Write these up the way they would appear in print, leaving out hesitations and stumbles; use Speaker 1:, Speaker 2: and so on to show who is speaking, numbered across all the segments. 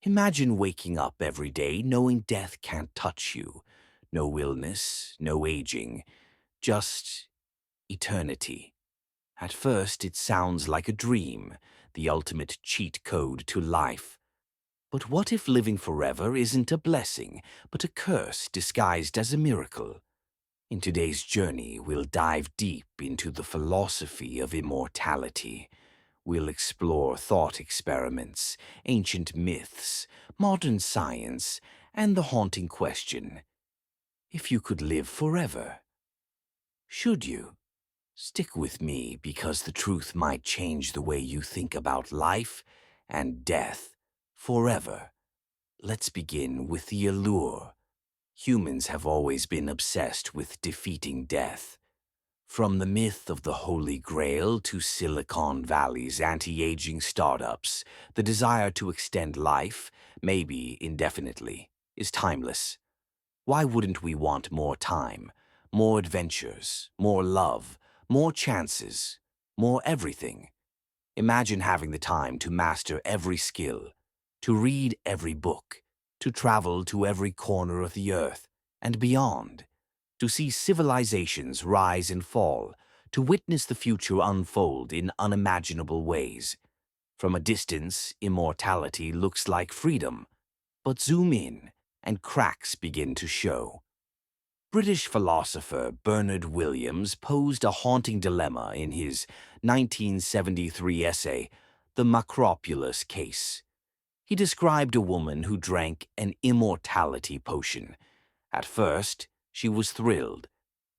Speaker 1: Imagine waking up every day knowing death can't touch you. No illness, no aging, just eternity. At first, it sounds like a dream, the ultimate cheat code to life. But what if living forever isn't a blessing, but a curse disguised as a miracle? In today's journey, we'll dive deep into the philosophy of immortality. We'll explore thought experiments, ancient myths, modern science, and the haunting question, if you could live forever, should you? Stick with me because the truth might change the way you think about life and death forever. Let's begin with the allure. Humans have always been obsessed with defeating death. From the myth of the Holy Grail to Silicon Valley's anti-aging startups, the desire to extend life, maybe indefinitely, is timeless. Why wouldn't we want more time, more adventures, more love, more chances, more everything? Imagine having the time to master every skill, to read every book, to travel to every corner of the earth and beyond, to see civilizations rise and fall, to witness the future unfold in unimaginable ways. From a distance, immortality looks like freedom, but zoom in and cracks begin to show. British philosopher Bernard Williams posed a haunting dilemma in his 1973 essay, The Macropulus Case. He described a woman who drank an immortality potion. At first, she was thrilled,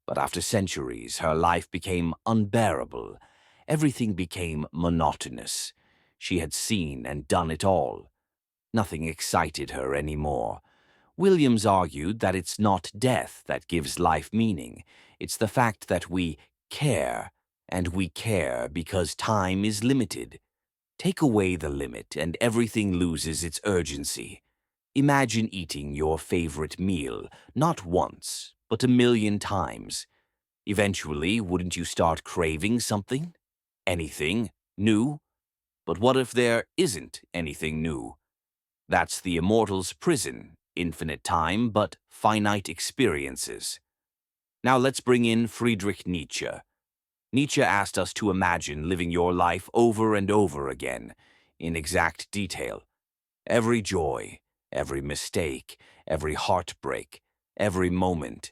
Speaker 1: but after centuries, her life became unbearable. Everything became monotonous. She had seen and done it all. Nothing excited her anymore. Williams argued that it's not death that gives life meaning. It's the fact that we care, and we care because time is limited. Take away the limit and everything loses its urgency. Imagine eating your favorite meal, not once, but 1,000,000 times. Eventually, wouldn't you start craving something? Anything new? But what if there isn't anything new? That's the immortal's prison, infinite time, but finite experiences. Now let's bring in Friedrich Nietzsche. Nietzsche asked us to imagine living your life over and over again, in exact detail. Every joy, every mistake, every heartbreak, every moment.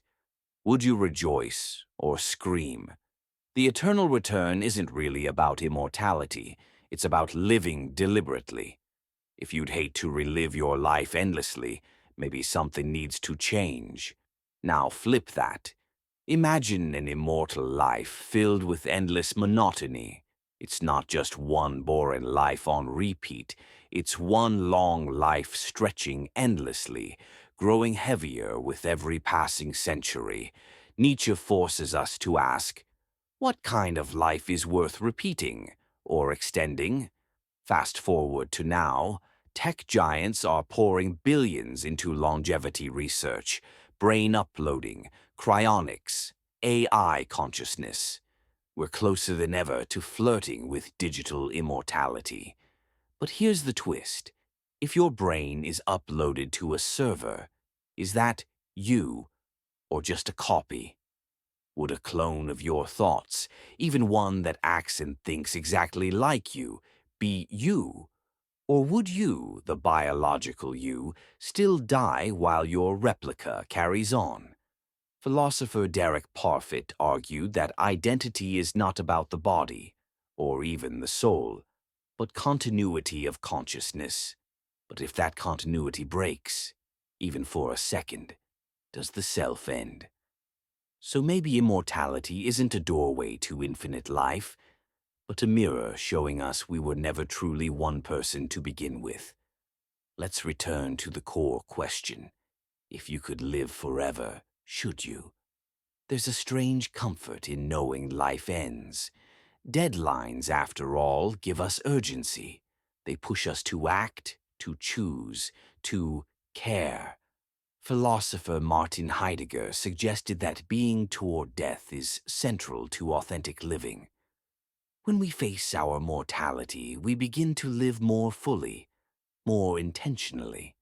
Speaker 1: Would you rejoice or scream? The eternal return isn't really about immortality. It's about living deliberately. If you'd hate to relive your life endlessly, maybe something needs to change. Now flip that. Imagine an immortal life filled with endless monotony. It's not just one boring life on repeat. It's one long life stretching endlessly, growing heavier with every passing century. Nietzsche forces us to ask, what kind of life is worth repeating or extending? Fast forward to now, tech giants are pouring billions into longevity research, brain uploading, cryonics, AI consciousness. We're closer than ever to flirting with digital immortality. But here's the twist. If your brain is uploaded to a server, is that you or just a copy? Would a clone of your thoughts, even one that acts and thinks exactly like you, be you? Or would you, the biological you, still die while your replica carries on? Philosopher Derek Parfit argued that identity is not about the body, or even the soul, but continuity of consciousness. But if that continuity breaks, even for a second, does the self end? So maybe immortality isn't a doorway to infinite life, but a mirror showing us we were never truly one person to begin with. Let's return to the core question. If you could live forever, should you? There's a strange comfort in knowing life ends. Deadlines, after all, give us urgency. They push us to act, to choose, to care. Philosopher Martin Heidegger suggested that being toward death is central to authentic living. When we face our mortality, we begin to live more fully. more intentionally.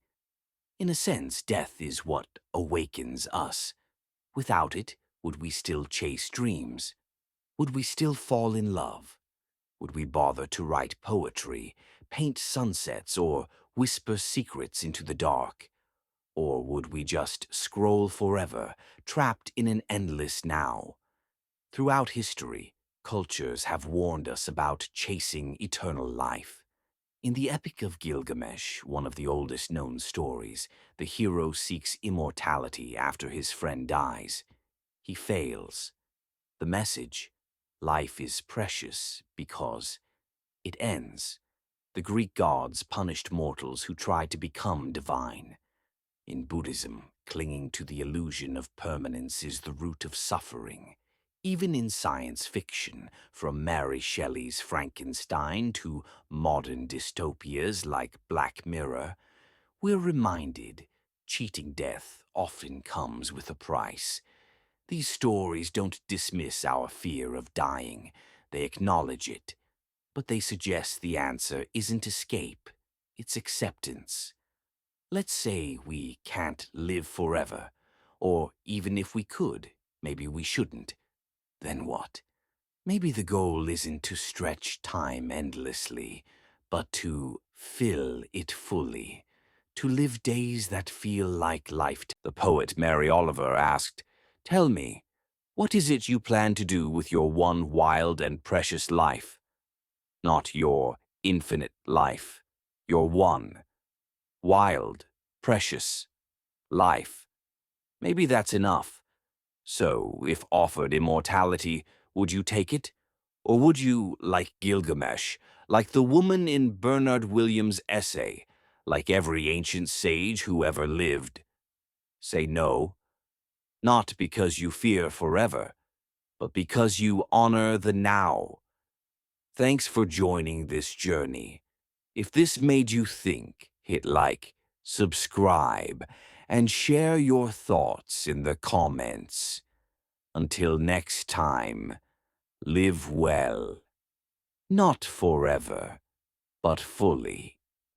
Speaker 1: In a sense, death is what awakens us. Without it, would we still chase dreams? Would we still fall in love? Would we bother to write poetry, paint sunsets, or whisper secrets into the dark? Or would we just scroll forever, trapped in an endless now? Throughout history, cultures have warned us about chasing eternal life. In the Epic of Gilgamesh, one of the oldest known stories, the hero seeks immortality after his friend dies. He fails. The message, life is precious because it ends. The Greek gods punished mortals who tried to become divine. In Buddhism, clinging to the illusion of permanence is the root of suffering. Even in science fiction, from Mary Shelley's Frankenstein to modern dystopias like Black Mirror, we're reminded cheating death often comes with a price. These stories don't dismiss our fear of dying, they acknowledge it. But they suggest the answer isn't escape, it's acceptance. Let's say we can't live forever, or even if we could, maybe we shouldn't. Then what? Maybe the goal isn't to stretch time endlessly, but to fill it fully, to live days that feel like lifetime. The poet Mary Oliver asked, "Tell me, what is it you plan to do with your one wild and precious life? Not your infinite life, your one wild, precious life. Maybe that's enough. So, if offered immortality, would you take it? Or would you, like Gilgamesh, like the woman in Bernard Williams' essay, like every ancient sage who ever lived, say no? Not because you fear forever, but because you honor the now. Thanks for joining this journey. If this made you think, hit like, subscribe, and share your thoughts in the comments. Until next time, live well. Not forever, but fully.